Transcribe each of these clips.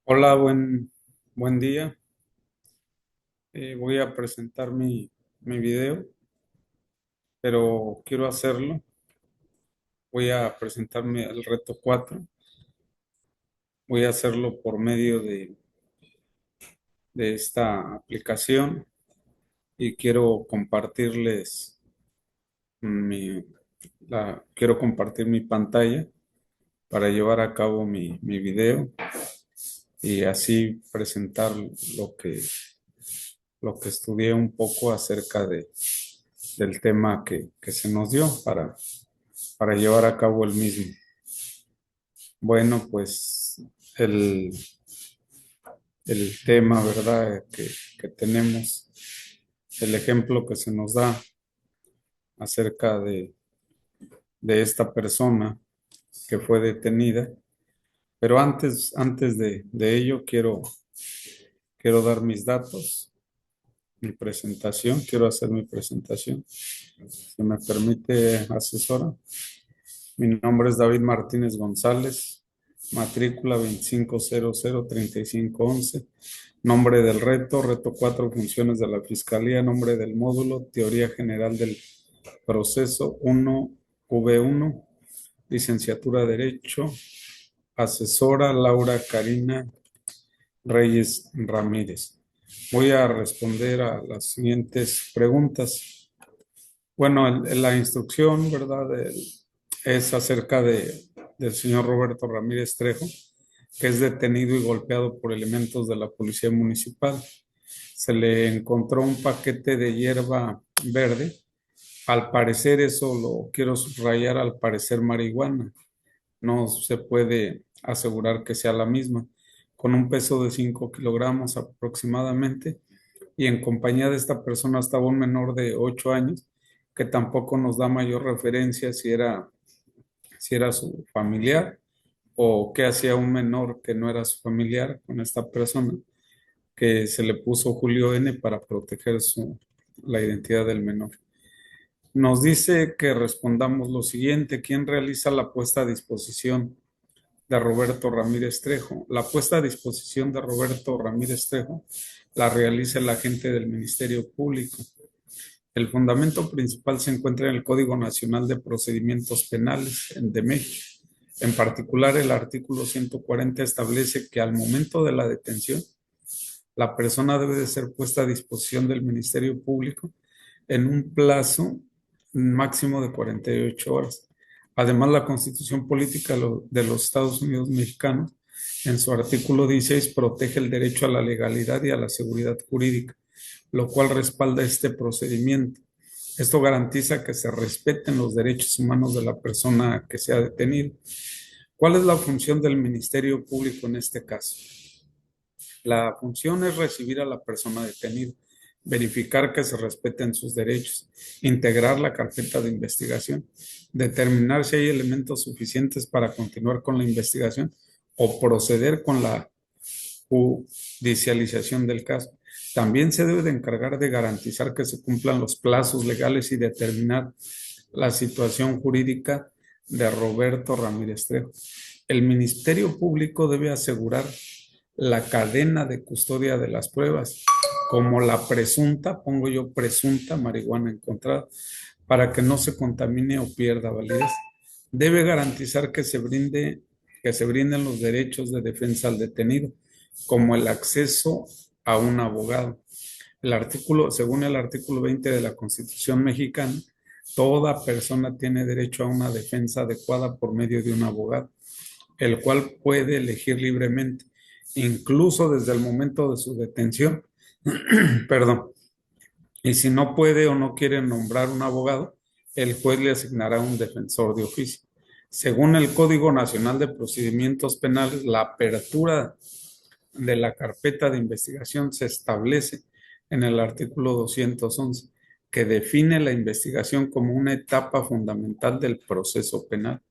Hola, buen día. Voy a presentar mi video, pero quiero hacerlo. Voy a presentarme el reto 4. Voy a hacerlo por medio de esta aplicación y quiero compartirles mi, quiero compartir mi pantalla para llevar a cabo mi video y así presentar lo que estudié un poco acerca del tema que se nos dio para llevar a cabo el mismo. Bueno, pues el, el tema, ¿verdad? Que tenemos, el ejemplo que se nos da acerca de esta persona que fue detenida. Pero antes de ello, quiero dar mis datos, mi presentación, quiero hacer mi presentación. Si me permite, asesora. Mi nombre es David Martínez González, matrícula 25003511. Nombre del reto, reto 4, funciones de la Fiscalía, nombre del módulo, teoría general del proceso 1V1, licenciatura de Derecho, asesora Laura Karina Reyes Ramírez. Voy a responder a las siguientes preguntas. Bueno, la instrucción, ¿verdad? Es acerca del señor Roberto Ramírez Trejo, que es detenido y golpeado por elementos de la Policía Municipal. Se le encontró un paquete de hierba verde. Al parecer, eso lo quiero subrayar, al parecer marihuana. No se puede asegurar que sea la misma. Con un peso de 5 kilogramos aproximadamente y en compañía de esta persona estaba un menor de 8 años que tampoco nos da mayor referencia si era su familiar o qué hacía un menor que no era su familiar con esta persona, que se le puso Julio N para proteger la identidad del menor. Nos dice que respondamos lo siguiente: ¿quién realiza la puesta a disposición de Roberto Ramírez Trejo? La puesta a disposición de Roberto Ramírez Trejo la realiza el agente del Ministerio Público. El fundamento principal se encuentra en el Código Nacional de Procedimientos Penales de México. En particular, el artículo 140 establece que al momento de la detención, la persona debe de ser puesta a disposición del Ministerio Público en un plazo máximo de 48 horas. Además, la Constitución Política de los Estados Unidos Mexicanos, en su artículo 16, protege el derecho a la legalidad y a la seguridad jurídica, lo cual respalda este procedimiento. Esto garantiza que se respeten los derechos humanos de la persona que se ha detenido. ¿Cuál es la función del Ministerio Público en este caso? La función es recibir a la persona detenida, verificar que se respeten sus derechos, integrar la carpeta de investigación, determinar si hay elementos suficientes para continuar con la investigación o proceder con la judicialización del caso. También se debe de encargar de garantizar que se cumplan los plazos legales y determinar la situación jurídica de Roberto Ramírez Trejo. El Ministerio Público debe asegurar la cadena de custodia de las pruebas, como la presunta, pongo yo presunta marihuana encontrada, para que no se contamine o pierda validez. Debe garantizar que se brinden los derechos de defensa al detenido, como el acceso a un abogado. Según el artículo 20 de la Constitución mexicana, toda persona tiene derecho a una defensa adecuada por medio de un abogado, el cual puede elegir libremente, incluso desde el momento de su detención. Perdón. Y si no puede o no quiere nombrar un abogado, el juez le asignará un defensor de oficio. Según el Código Nacional de Procedimientos Penales, la apertura de la carpeta de investigación se establece en el artículo 211, que define la investigación como una etapa fundamental del proceso penal.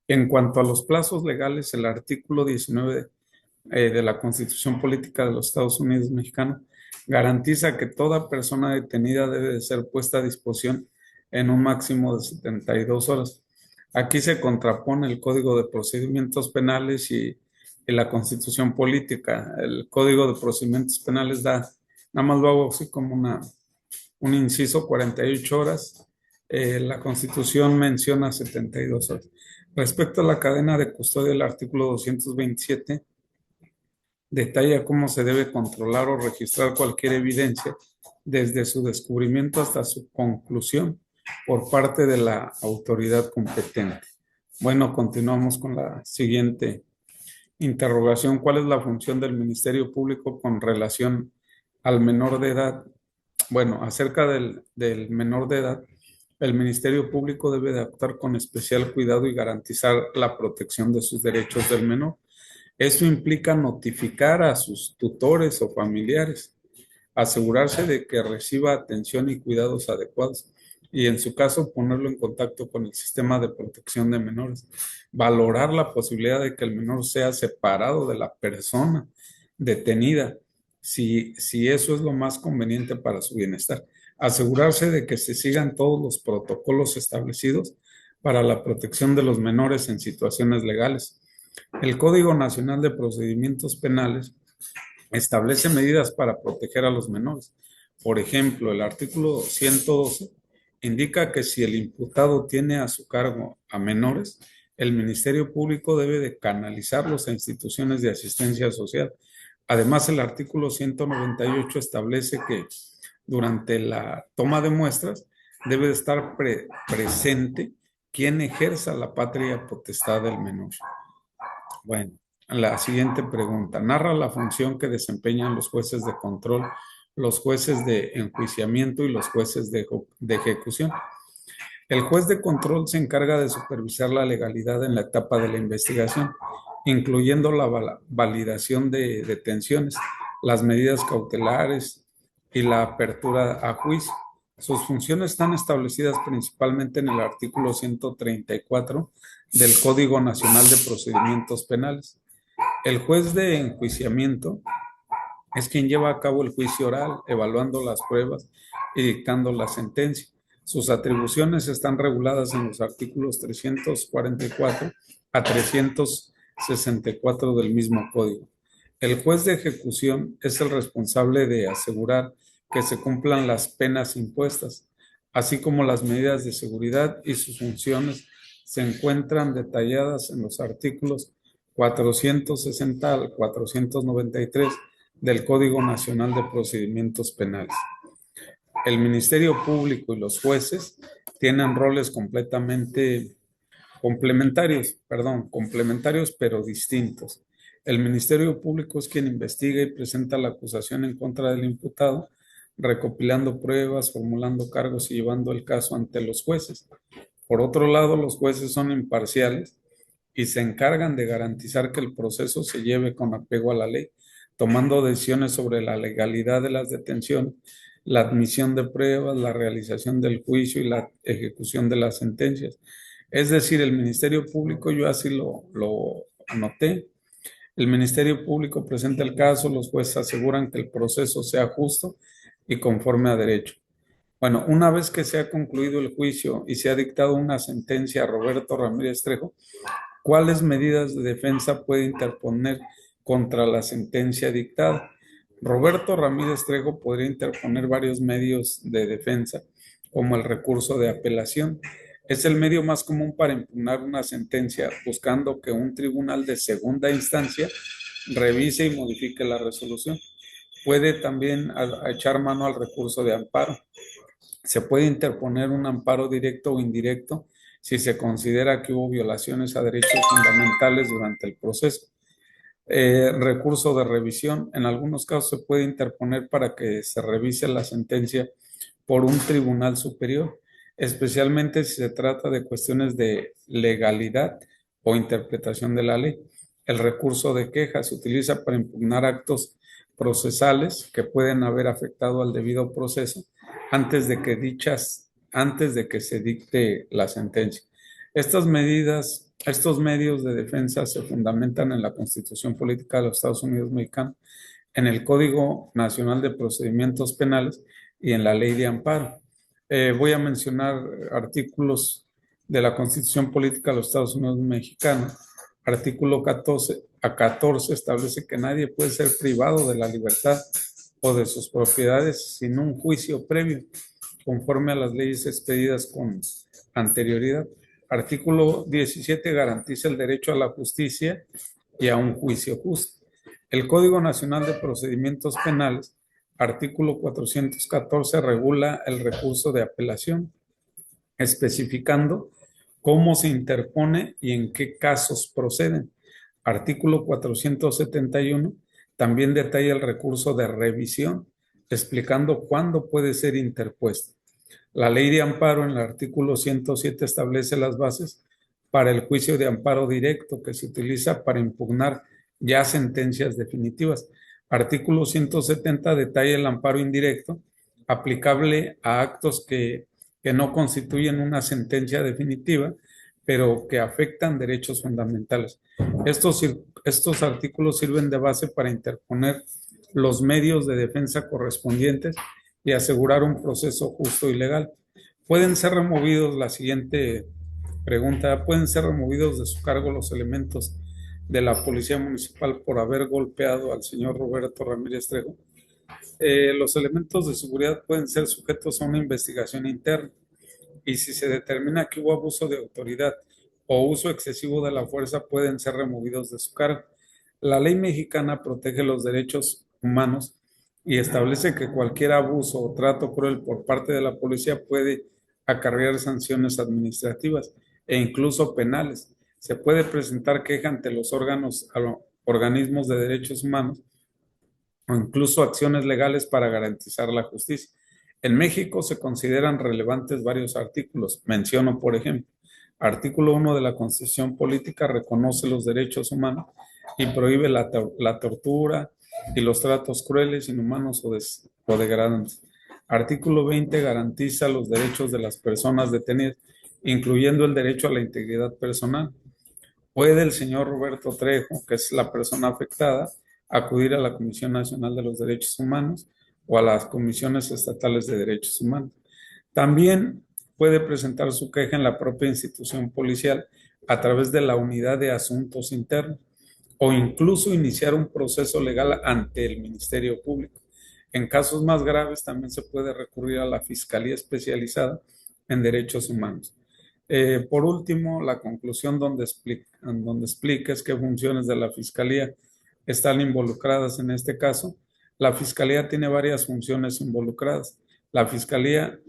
En cuanto a los plazos legales, el artículo 19 de la Constitución Política de los Estados Unidos Mexicanos garantiza que toda persona detenida debe de ser puesta a disposición en un máximo de 72 horas. Aquí se contrapone el Código de Procedimientos Penales y y la Constitución Política. El Código de Procedimientos Penales nada más lo hago así como un inciso, 48 horas. La Constitución menciona 72 horas. Respecto a la cadena de custodia, el artículo 227 detalla cómo se debe controlar o registrar cualquier evidencia desde su descubrimiento hasta su conclusión por parte de la autoridad competente. Bueno, continuamos con la siguiente interrogación. ¿Cuál es la función del Ministerio Público con relación al menor de edad? Bueno, acerca del menor de edad, el Ministerio Público debe de actuar con especial cuidado y garantizar la protección de sus derechos del menor. Esto implica notificar a sus tutores o familiares, asegurarse de que reciba atención y cuidados adecuados y en su caso ponerlo en contacto con el sistema de protección de menores, valorar la posibilidad de que el menor sea separado de la persona detenida, si eso es lo más conveniente para su bienestar, asegurarse de que se sigan todos los protocolos establecidos para la protección de los menores en situaciones legales. El Código Nacional de Procedimientos Penales establece medidas para proteger a los menores. Por ejemplo, el artículo 112 indica que si el imputado tiene a su cargo a menores, el Ministerio Público debe de canalizarlos a instituciones de asistencia social. Además, el artículo 198 establece que durante la toma de muestras debe de estar presente quien ejerza la patria potestad del menor. Bueno, la siguiente pregunta. Narra la función que desempeñan los jueces de control, los jueces de enjuiciamiento y los jueces de ejecución. El juez de control se encarga de supervisar la legalidad en la etapa de la investigación, incluyendo la validación de detenciones, las medidas cautelares y la apertura a juicio. Sus funciones están establecidas principalmente en el artículo 134 del Código Nacional de Procedimientos Penales. El juez de enjuiciamiento es quien lleva a cabo el juicio oral, evaluando las pruebas y dictando la sentencia. Sus atribuciones están reguladas en los artículos 344 a 364 del mismo código. El juez de ejecución es el responsable de asegurar que se cumplan las penas impuestas, así como las medidas de seguridad, y sus funciones se encuentran detalladas en los artículos 460 al 493 del Código Nacional de Procedimientos Penales. El Ministerio Público y los jueces tienen roles complementarios pero distintos. El Ministerio Público es quien investiga y presenta la acusación en contra del imputado, recopilando pruebas, formulando cargos y llevando el caso ante los jueces. Por otro lado, los jueces son imparciales y se encargan de garantizar que el proceso se lleve con apego a la ley, tomando decisiones sobre la legalidad de las detenciones, la admisión de pruebas, la realización del juicio y la ejecución de las sentencias. Es decir, el Ministerio Público, yo así lo anoté, el Ministerio Público presenta el caso, los jueces aseguran que el proceso sea justo y conforme a derecho. Bueno, una vez que se ha concluido el juicio y se ha dictado una sentencia a Roberto Ramírez Trejo, ¿cuáles medidas de defensa puede interponer contra la sentencia dictada? Roberto Ramírez Trejo podría interponer varios medios de defensa, como el recurso de apelación. Es el medio más común para impugnar una sentencia, buscando que un tribunal de segunda instancia revise y modifique la resolución. Puede también echar mano al recurso de amparo. Se puede interponer un amparo directo o indirecto si se considera que hubo violaciones a derechos fundamentales durante el proceso. Recurso de revisión. En algunos casos se puede interponer para que se revise la sentencia por un tribunal superior, especialmente si se trata de cuestiones de legalidad o interpretación de la ley. El recurso de queja se utiliza para impugnar actos procesales que pueden haber afectado al debido proceso antes de que se dicte la sentencia. Estas medidas, estos medios de defensa se fundamentan en la Constitución Política de los Estados Unidos Mexicanos, en el Código Nacional de Procedimientos Penales y en la Ley de Amparo. Voy a mencionar artículos de la Constitución Política de los Estados Unidos Mexicanos Artículo 14 establece que nadie puede ser privado de la libertad o de sus propiedades sin un juicio previo, conforme a las leyes expedidas con anterioridad. Artículo 17 garantiza el derecho a la justicia y a un juicio justo. El Código Nacional de Procedimientos Penales, artículo 414, regula el recurso de apelación, especificando cómo se interpone y en qué casos proceden. Artículo 471 también detalla el recurso de revisión, explicando cuándo puede ser interpuesto. La ley de amparo en el artículo 107 establece las bases para el juicio de amparo directo que se utiliza para impugnar ya sentencias definitivas. Artículo 170 detalla el amparo indirecto aplicable a actos que no constituyen una sentencia definitiva, pero que afectan derechos fundamentales. Estos artículos sirven de base para interponer los medios de defensa correspondientes y asegurar un proceso justo y legal. Pueden ser removidos, la siguiente pregunta, ¿pueden ser removidos de su cargo los elementos de la Policía Municipal por haber golpeado al señor Roberto Ramírez Trejo? Los elementos de seguridad pueden ser sujetos a una investigación interna y si se determina que hubo abuso de autoridad o uso excesivo de la fuerza, pueden ser removidos de su cargo. La ley mexicana protege los derechos humanos y establece que cualquier abuso o trato cruel por parte de la policía puede acarrear sanciones administrativas e incluso penales. Se puede presentar queja ante los organismos de derechos humanos o incluso acciones legales para garantizar la justicia. En México se consideran relevantes varios artículos. Menciono, por ejemplo, artículo 1 de la Constitución Política reconoce los derechos humanos y prohíbe la tortura y los tratos crueles, inhumanos o degradantes. Artículo 20 garantiza los derechos de las personas detenidas, incluyendo el derecho a la integridad personal. Puede el señor Roberto Trejo, que es la persona afectada, acudir a la Comisión Nacional de los Derechos Humanos o a las comisiones estatales de derechos humanos. También puede presentar su queja en la propia institución policial a través de la Unidad de Asuntos Internos o incluso iniciar un proceso legal ante el Ministerio Público. En casos más graves también se puede recurrir a la Fiscalía Especializada en Derechos Humanos. Por último, la conclusión donde explica es qué funciones de la Fiscalía están involucradas en este caso. La Fiscalía tiene varias funciones involucradas. La Fiscalía,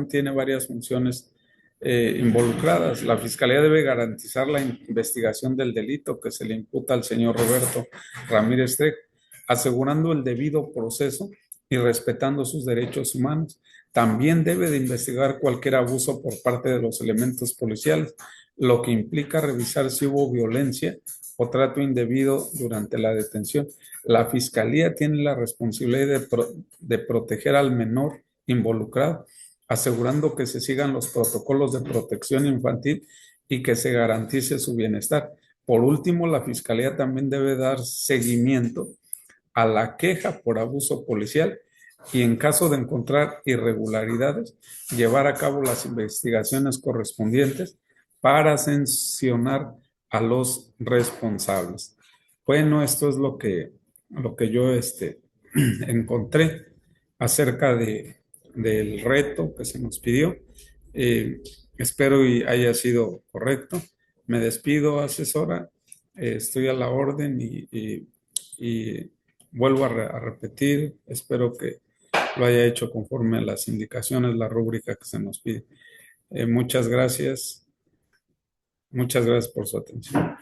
tiene varias funciones involucradas. La Fiscalía debe garantizar la investigación del delito que se le imputa al señor Roberto Ramírez Trejo, asegurando el debido proceso y respetando sus derechos humanos. También debe de investigar cualquier abuso por parte de los elementos policiales, lo que implica revisar si hubo violencia o trato indebido durante la detención. La Fiscalía tiene la responsabilidad de proteger al menor involucrado, asegurando que se sigan los protocolos de protección infantil y que se garantice su bienestar. Por último, la Fiscalía también debe dar seguimiento a la queja por abuso policial y en caso de encontrar irregularidades, llevar a cabo las investigaciones correspondientes para sancionar a los responsables. Bueno, esto es lo que yo encontré acerca del reto que se nos pidió. Espero y haya sido correcto. Me despido, asesora. Estoy a la orden y vuelvo a repetir. Espero que lo haya hecho conforme a las indicaciones, la rúbrica que se nos pide. Muchas gracias. Muchas gracias por su atención.